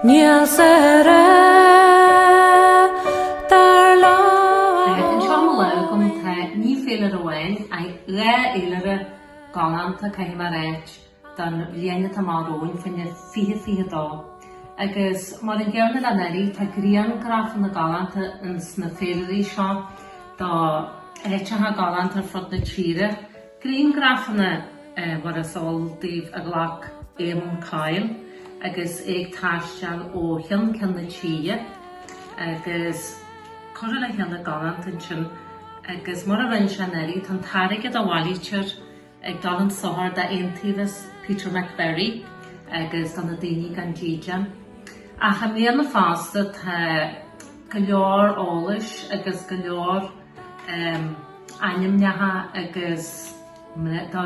Niasere Welkom to Ní Féile Amháin ag éilere galanta caiimar éit don bhliaine tamáróin finne fihe dá. Agus mar an gearna le neri tá grían grafan na galanta in sna féilerí seo dá éitethe galanta frod na tíre. Grín grafana war a sáildíh a ghlach éimon cail agus ag taisteal ó chean na tíe agus cosir le cheanna galantain sin agus mar a bhain sin éirí tan táirigad a bhhailítear ag dalan sothar da aontaobhas Peter McVerry agus don na daoine gan dídean. A cha mbeadh na fásta tá go leor eolais agus go leor ainmnetha agus dá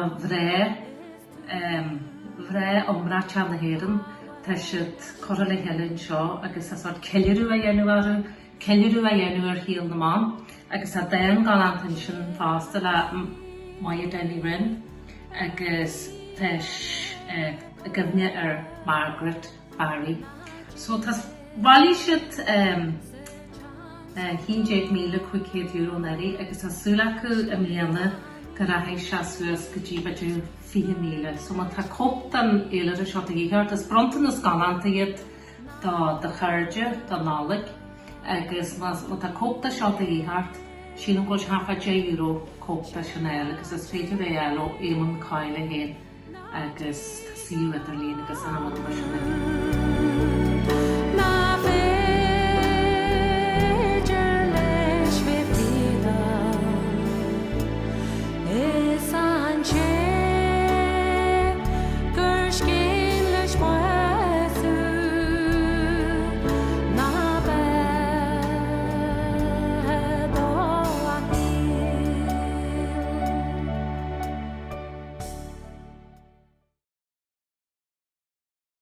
bhré omráte na hÉireann tá siad cosir le heileann seo agus is ceiliúr a dhéanamh ar híal na mám agus a daon galantain sin fásta le maiad déanaí rinn agus teis a gymne ar Margaret Barry. So tas bhailí siad €1,500 neri agus tá súla acu a mbliana go raibh se suas go dtí beidir 4,000. So má tá cóp den éileire seo a dhéart is brontan is galanta iad de chuirde do nálaigh agus má tá cópta seo a dhéart sin an gcuil €50 cópta sin eile agus is féidir é eile ó éimon caile héin agus tá síú idir líon agus anamad mar sin.